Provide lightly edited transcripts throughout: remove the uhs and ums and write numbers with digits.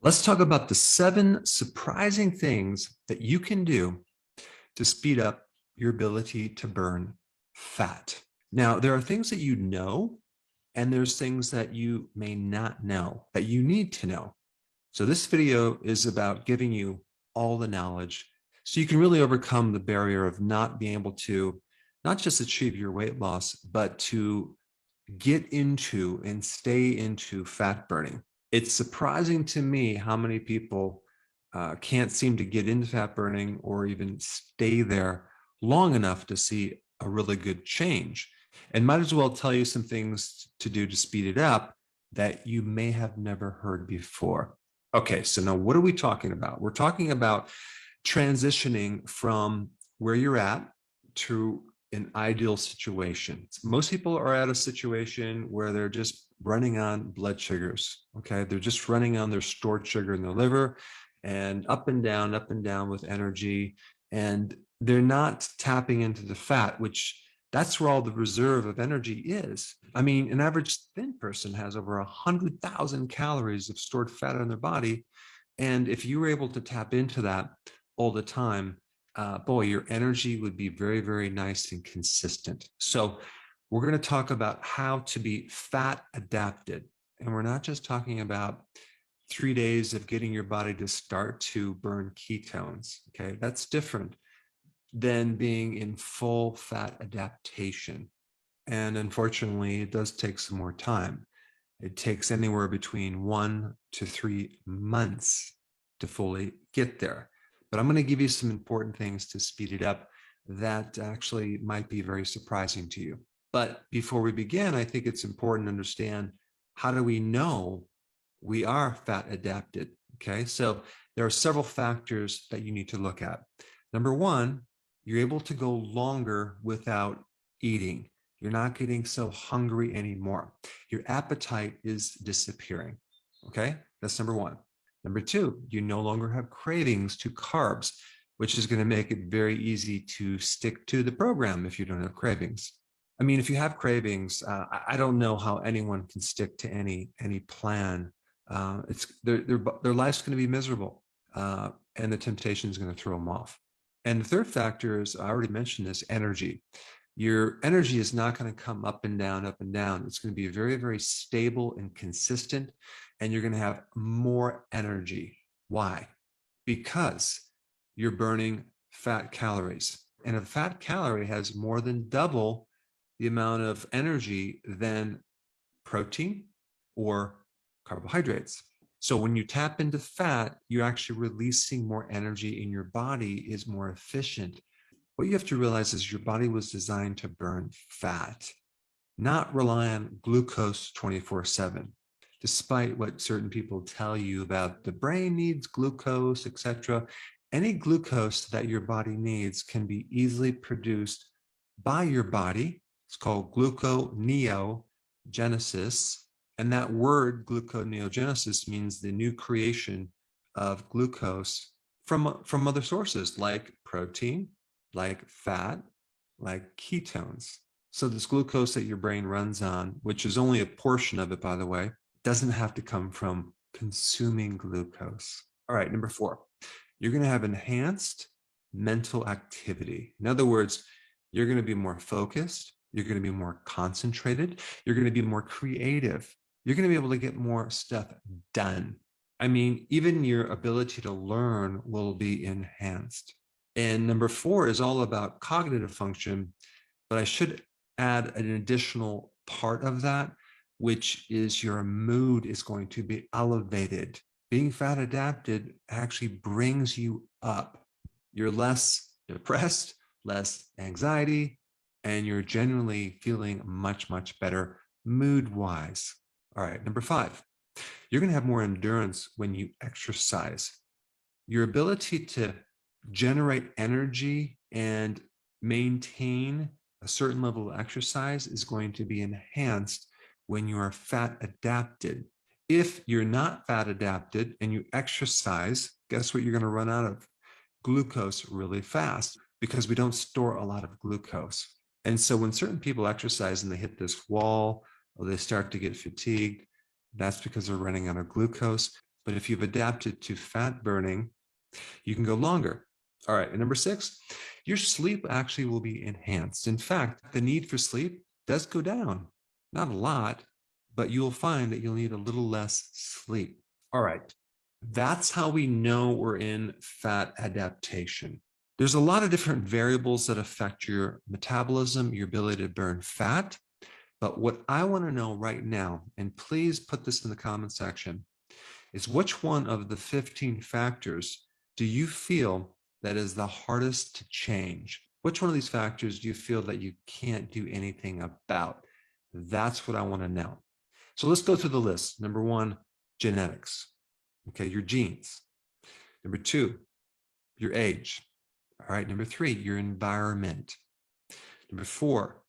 Let's talk about the 7 surprising things that you can do to speed up your ability to burn fat. Now, there are things that you know, and there's things that you may not know that you need to know. So, this video is about giving you all the knowledge so you can really overcome the barrier of not being able to not just achieve your weight loss, but to get into and stay into fat burning. It's surprising to me how many people can't seem to get into fat burning or even stay there long enough to see a really good change. And might as well tell you some things to do to speed it up that you may have never heard before. Okay, so now what are we talking about? We're talking about transitioning from where you're at to an ideal situation. Most people are at a situation where they're just running on blood sugars. Okay. They're just running on their stored sugar in their liver and up and down with energy. And they're not tapping into the fat, which that's where all the reserve of energy is. I mean, an average thin person has over 100,000 calories of stored fat in their body. And if you were able to tap into that all the time, boy, your energy would be very, very nice and consistent. So we're going to talk about how to be fat adapted. And we're not just talking about 3 days of getting your body to start to burn ketones. Okay. That's different than being in full fat adaptation. And unfortunately, it does take some more time. It takes anywhere between 1 to 3 months to fully get there. But I'm going to give you some important things to speed it up that actually might be very surprising to you. But before we begin, I think it's important to understand, how do we know we are fat adapted? Okay, so there are several factors that you need to look at. Number one, you're able to go longer without eating. You're not getting so hungry anymore. Your appetite is disappearing. Okay, that's number one. Number two, you no longer have cravings to carbs, which is going to make it very easy to stick to the program if you don't have cravings. I mean, if you have cravings, I don't know how anyone can stick to any plan. It's their life's going to be miserable, and the temptation is going to throw them off. And the third factor is, I already mentioned this, energy. Your energy is not going to come up and down, up and down. It's going to be very, very stable and consistent, and you're going to have more energy. Why? Because you're burning fat calories. And a fat calorie has more than double the amount of energy than protein or carbohydrates. So when you tap into fat, you're actually releasing more energy, and your body is more efficient. What you have to realize is your body was designed to burn fat, not rely on glucose 24/7. Despite what certain people tell you about the brain needs glucose, etc., any glucose that your body needs can be easily produced by your body. It's called gluconeogenesis. And that word gluconeogenesis means the new creation of glucose from other sources like protein, like fat, like ketones. So this glucose that your brain runs on, which is only a portion of it, by the way, doesn't have to come from consuming glucose. All right, number four, you're going to have enhanced mental activity. In other words, you're going to be more focused. You're going to be more concentrated. You're going to be more creative. You're going to be able to get more stuff done. I mean, even your ability to learn will be enhanced. And number four is all about cognitive function, but I should add an additional part of that, which is your mood is going to be elevated. Being fat adapted actually brings you up. You're less depressed, less anxiety, and you're generally feeling much, much better mood-wise. All right, number five, you're going to have more endurance when you exercise. Your ability to generate energy and maintain a certain level of exercise is going to be enhanced when you are fat adapted. If you're not fat adapted and you exercise, guess what? You're going to run out of glucose really fast because we don't store a lot of glucose. And so when certain people exercise and they hit this wall or they start to get fatigued, that's because they're running out of glucose. But if you've adapted to fat burning, you can go longer. All right. And number 6, your sleep actually will be enhanced. In fact, the need for sleep does go down. Not a lot, but you'll find that you'll need a little less sleep. All right. That's how we know we're in fat adaptation. There's a lot of different variables that affect your metabolism, your ability to burn fat. But what I want to know right now, and please put this in the comment section, is which one of the 15 factors do you feel that is the hardest to change? Which one of these factors do you feel that you can't do anything about? That's what I want to know. So let's go through the list. Number 1, genetics. Okay, your genes. Number 2, your age. All right, number 3, your environment. Number 4,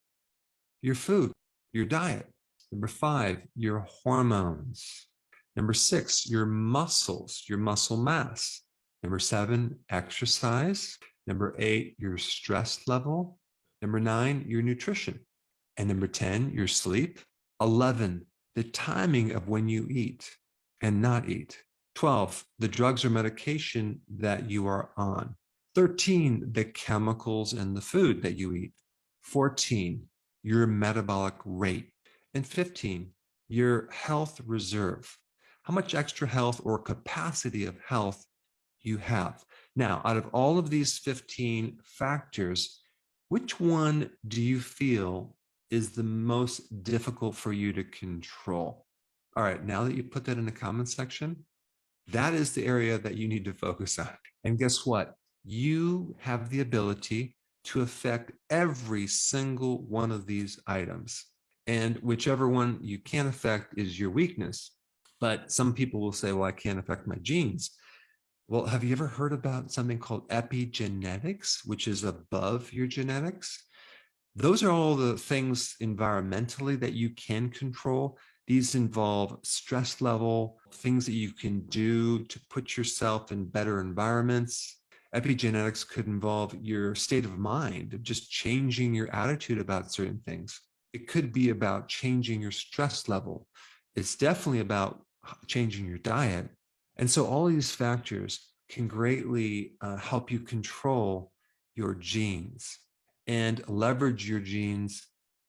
your food, your diet. Number 5, your hormones. Number 6, your muscles, your muscle mass. Number 7, exercise. Number 8, your stress level. Number 9, your nutrition. And number 10, your sleep. 11, the timing of when you eat and not eat. 12, the drugs or medication that you are on. 13, the chemicals in the food that you eat. 14, your metabolic rate. And 15, your health reserve. How much extra health or capacity of health you have. Now, out of all of these 15 factors, which one do you feel is the most difficult for you to control? All right, now that you put that in the comment section, that is the area that you need to focus on. And guess what? You have the ability to affect every single one of these items. And whichever one you can affect is your weakness. But some people will say, well, I can't affect my genes. Well, have you ever heard about something called epigenetics, which is above your genetics? Those are all the things environmentally that you can control. These involve stress level, things that you can do to put yourself in better environments. Epigenetics could involve your state of mind, just changing your attitude about certain things. It could be about changing your stress level. It's definitely about changing your diet. And so all these factors can greatly help you control your genes and leverage your genes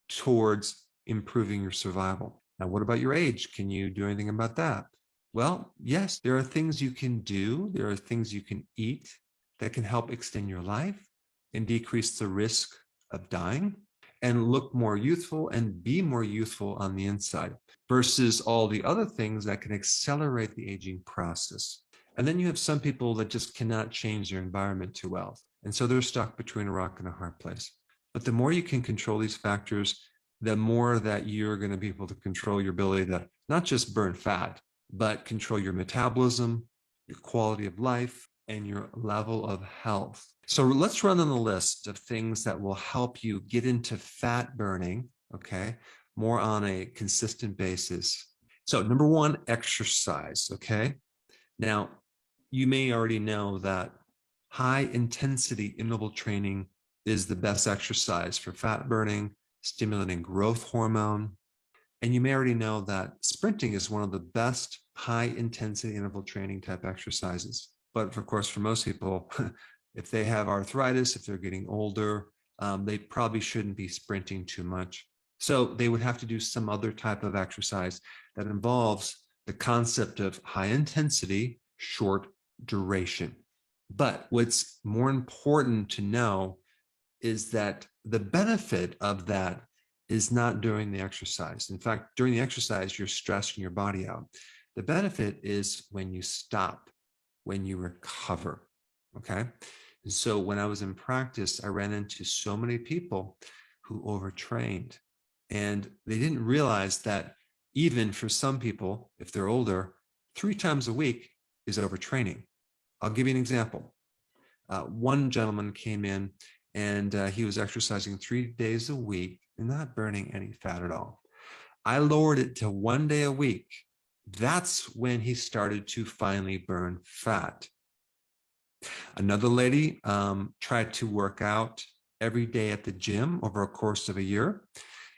towards improving your survival. Now, what about your age? Can you do anything about that? Well, yes, there are things you can do. There are things you can eat that can help extend your life and decrease the risk of dying and look more youthful and be more youthful on the inside versus all the other things that can accelerate the aging process. And then you have some people that just cannot change their environment too well. And so they're stuck between a rock and a hard place. But the more you can control these factors, the more that you're going to be able to control your ability to not just burn fat, but control your metabolism, your quality of life, and your level of health. So let's run on the list of things that will help you get into fat burning, okay, more on a consistent basis. So number 1, exercise, okay? Now, you may already know that high intensity interval training is the best exercise for fat burning, stimulating growth hormone. And you may already know that sprinting is one of the best high intensity interval training type exercises. But of course, for most people, if they have arthritis, if they're getting older, they probably shouldn't be sprinting too much. So they would have to do some other type of exercise that involves the concept of high intensity, short duration. But what's more important to know is that the benefit of that is not during the exercise. In fact, during the exercise, you're stressing your body out. The benefit is when you stop, when you recover. Okay. And so when I was in practice, I ran into so many people who overtrained, and they didn't realize that even for some people, if they're older, 3 times a week is overtraining. I'll give you an example. One gentleman came in and he was exercising 3 days a week and not burning any fat at all. I lowered it to 1 day a week. That's when he started to finally burn fat. Another lady tried to work out every day at the gym over a course of a year.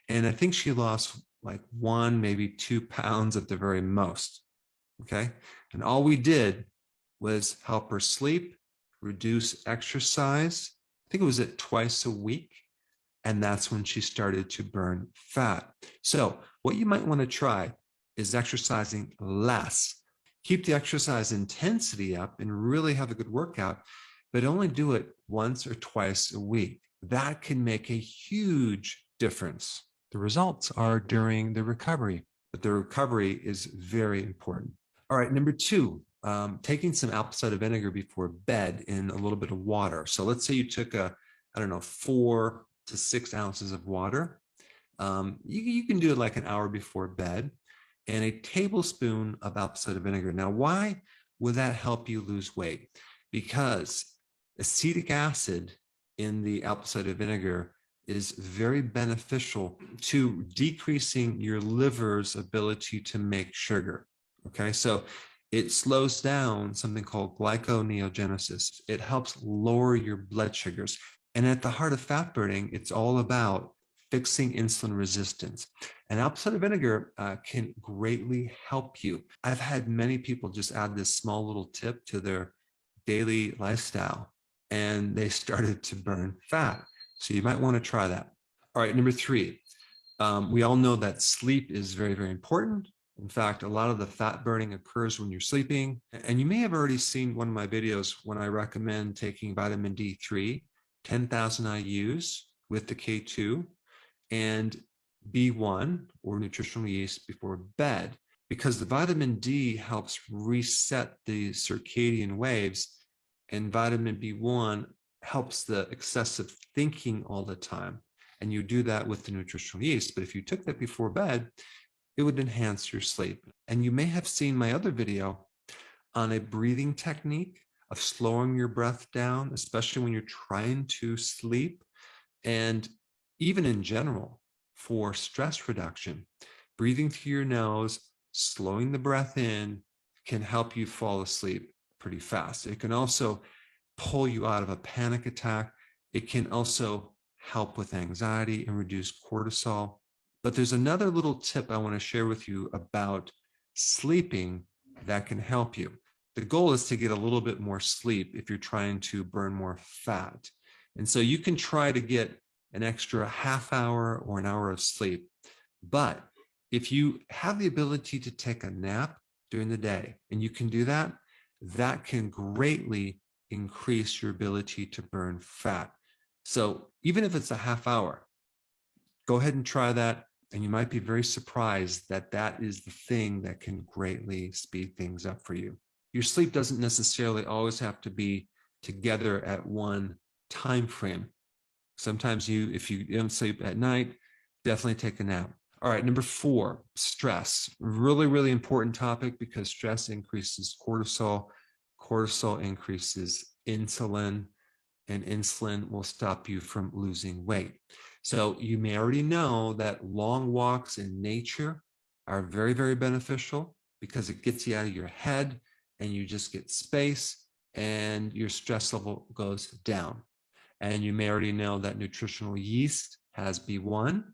And I think she lost like 1, maybe 2 pounds at the very most. Okay. And all we did was help her sleep, reduce exercise. I think it was at twice a week. And that's when she started to burn fat. So, what you might want to try is exercising less. Keep the exercise intensity up and really have a good workout, but only do it once or twice a week. That can make a huge difference. The results are during the recovery, but the recovery is very important. All right, number two, taking some apple cider vinegar before bed in a little bit of water. So let's say you took I don't know, 4 to 6 ounces of water. You can do it like an hour before bed, and a tablespoon of apple cider vinegar. Now, why would that help you lose weight? Because acetic acid in the apple cider vinegar is very beneficial to decreasing your liver's ability to make sugar. Okay, so it slows down something called glyconeogenesis. It helps lower your blood sugars. And at the heart of fat burning, it's all about fixing insulin resistance. And apple cider vinegar can greatly help you. I've had many people just add this small little tip to their daily lifestyle, and they started to burn fat. So you might want to try that. All right, number three, we all know that sleep is very, very important. In fact, a lot of the fat burning occurs when you're sleeping. And you may have already seen one of my videos when I recommend taking vitamin D3, 10,000 IUs with the K2, and B1 or nutritional yeast before bed, because the vitamin D helps reset the circadian waves, and vitamin B1 helps the excessive thinking all the time. And you do that with the nutritional yeast. But if you took that before bed, it would enhance your sleep. And you may have seen my other video on a breathing technique of slowing your breath down, especially when you're trying to sleep. And even in general, for stress reduction, breathing through your nose, slowing the breath in can help you fall asleep pretty fast. It can also pull you out of a panic attack. It can also help with anxiety and reduce cortisol. But there's another little tip I want to share with you about sleeping that can help you. The goal is to get a little bit more sleep if you're trying to burn more fat. And so you can try to get an extra half hour or an hour of sleep. But if you have the ability to take a nap during the day, and you can do that, that can greatly increase your ability to burn fat. So even if it's a half hour, go ahead and try that. And you might be very surprised that that is the thing that can greatly speed things up for you. Your sleep doesn't necessarily always have to be together at one time frame. Sometimes if you don't sleep at night, definitely take a nap. All right, number four, stress. Really, really important topic because stress increases cortisol. Cortisol increases insulin, and insulin will stop you from losing weight. So you may already know that long walks in nature are very, very beneficial because it gets you out of your head and you just get space and your stress level goes down. And you may already know that nutritional yeast has B1,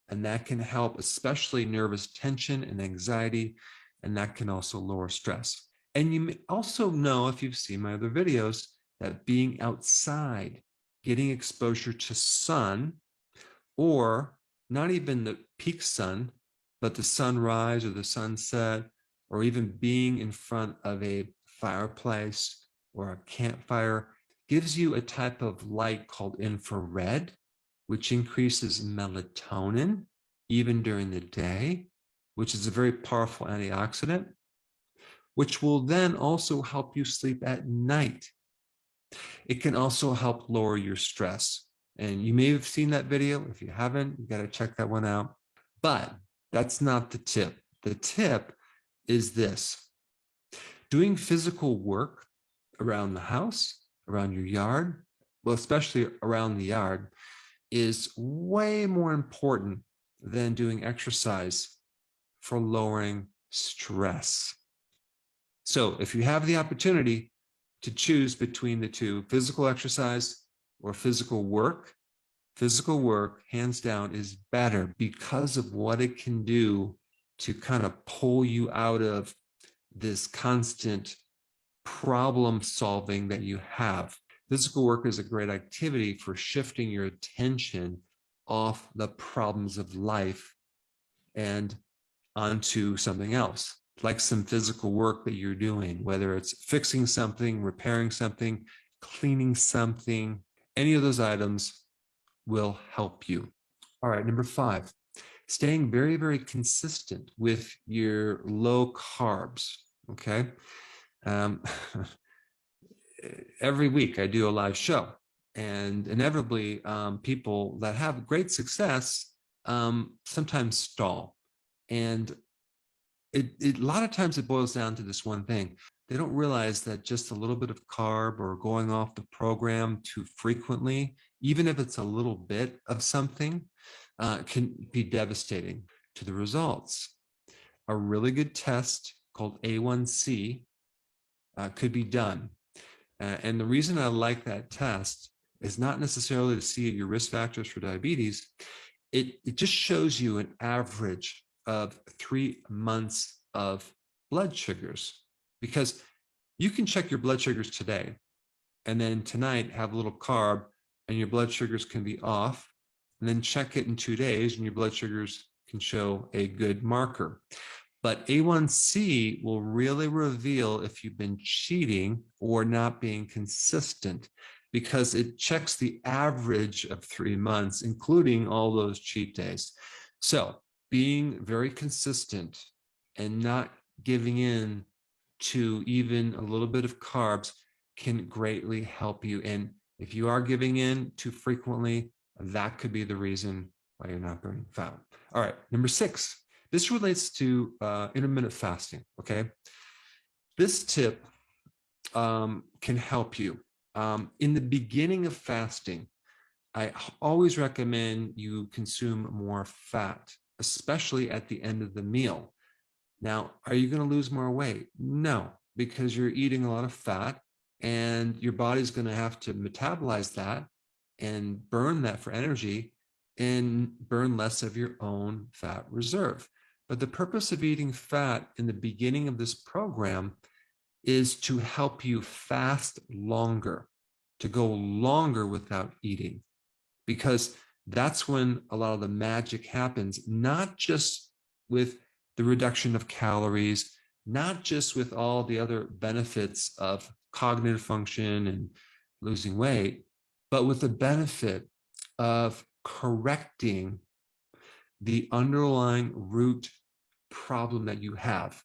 and that can help, especially nervous tension and anxiety, and that can also lower stress. And you may also know, if you've seen my other videos, that being outside, getting exposure to sun, or not even the peak sun, but the sunrise or the sunset, or even being in front of a fireplace or a campfire, gives you a type of light called infrared, which increases melatonin even during the day, which is a very powerful antioxidant, which will then also help you sleep at night. It can also help lower your stress. And you may have seen that video. If you haven't, you got to check that one out. But that's not the tip. The tip is this: doing physical work around the house, around your yard, well, especially around the yard, is way more important than doing exercise for lowering stress. So if you have the opportunity to choose between the two, physical exercise or physical work, hands down, is better because of what it can do to kind of pull you out of this constant problem solving that you have. Physical work is a great activity for shifting your attention off the problems of life and onto something else, like some physical work that you're doing, whether it's fixing something, repairing something, cleaning something. Any of those items will help you. All right, number 5, staying very, very consistent with your low carbs. Okay. Um, every week I do a live show, and inevitably, people that have great success sometimes stall. And a lot of times it boils down to this one thing. They don't realize that just a little bit of carb or going off the program too frequently, even if it's a little bit of something, can be devastating to the results. A really good test called A1C could be done. And the reason I like that test is not necessarily to see your risk factors for diabetes. It just shows you an average of 3 months of blood sugars, because you can check your blood sugars today and then tonight have a little carb and your blood sugars can be off, and then check it in 2 days and your blood sugars can show a good marker. But A1C will really reveal if you've been cheating or not being consistent, because it checks the average of 3 months, including all those cheat days. So being very consistent and not giving in to even a little bit of carbs can greatly help you. And if you are giving in too frequently, that could be the reason why you're not burning fat. All right, number 6. This relates to intermittent fasting, okay? This tip can help you. In the beginning of fasting, I always recommend you consume more fat, especially at the end of the meal. Now, are you going to lose more weight? No, because you're eating a lot of fat and your body's going to have to metabolize that and burn that for energy and burn less of your own fat reserve. But the purpose of eating fat in the beginning of this program is to help you fast longer, to go longer without eating, because that's when a lot of the magic happens, not just with the reduction of calories, not just with all the other benefits of cognitive function and losing weight, but with the benefit of correcting the underlying root problem that you have,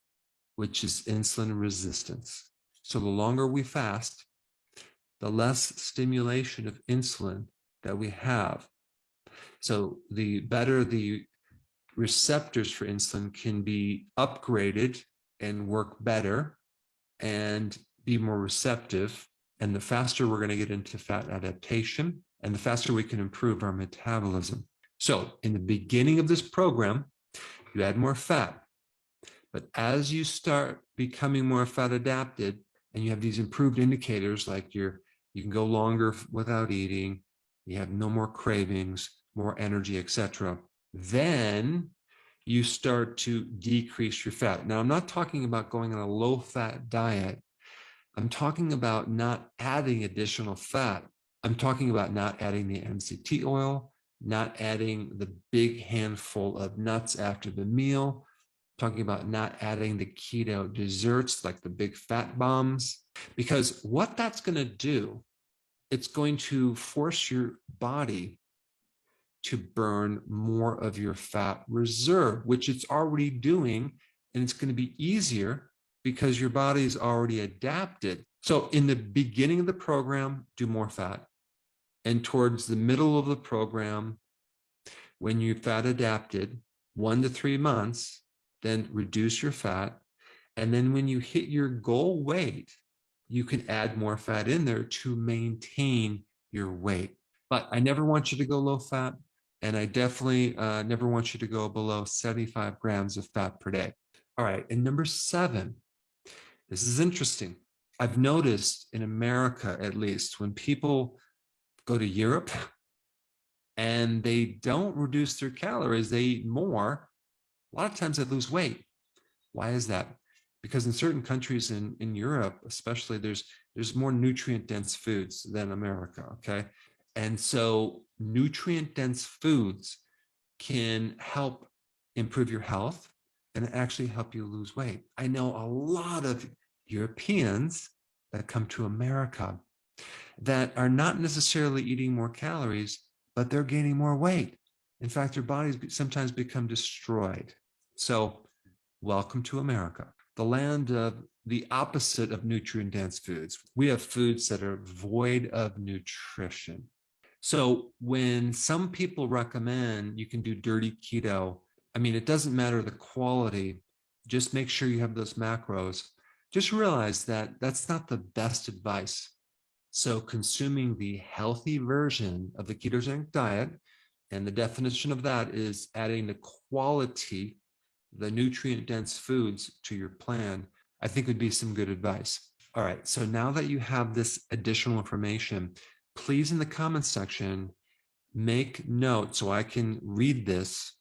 which is insulin resistance. So the longer we fast, the less stimulation of insulin that we have. So the better the receptors for insulin can be upgraded and work better and be more receptive. And the faster we're going to get into fat adaptation, and the faster we can improve our metabolism. So in the beginning of this program, you add more fat. But as you start becoming more fat adapted and you have these improved indicators, like you can go longer without eating, you have no more cravings, more energy, etc., then you start to decrease your fat. Now, I'm not talking about going on a low-fat diet. I'm talking about not adding additional fat. I'm talking about not adding the MCT oil, not adding the big handful of nuts after the meal, talking about not adding the keto desserts like the big fat bombs, because what that's going to do, it's going to force your body to burn more of your fat reserve, which it's already doing, and it's going to be easier because your body is already adapted. So in the beginning of the program, do more fat. And towards the middle of the program, when you're fat adapted, 1 to 3 months, then reduce your fat. And then when you hit your goal weight, you can add more fat in there to maintain your weight. But I never want you to go low fat. And I definitely never want you to go below 75 grams of fat per day. All right. And number 7, this is interesting. I've noticed in America, at least, when people go to Europe and they don't reduce their calories, they eat more, a lot of times they lose weight. Why is that? because in certain countries in Europe, especially, there's more nutrient dense foods than America. Okay. And so nutrient dense foods can help improve your health and actually help you lose weight. I know a lot of Europeans that come to America that are not necessarily eating more calories, but they're gaining more weight. In fact, their bodies sometimes become destroyed. So, welcome to America, the land of the opposite of nutrient dense foods. We have foods that are void of nutrition. So when some people recommend you can do dirty keto, I mean, it doesn't matter the quality, just make sure you have those macros. Just realize that that's not the best advice. So consuming the healthy version of the ketogenic diet, and the definition of that is adding the quality, the nutrient dense foods to your plan, I think would be some good advice. All right, so now that you have this additional information, please in the comments section, make note so I can read this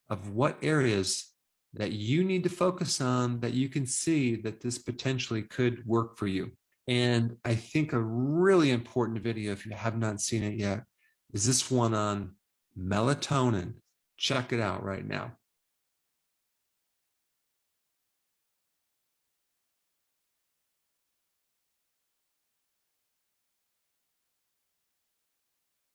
of what areas that you need to focus on that you can see that this potentially could work for you. And I think a really important video, if you have not seen it yet, is this one on melatonin. Check it out right now.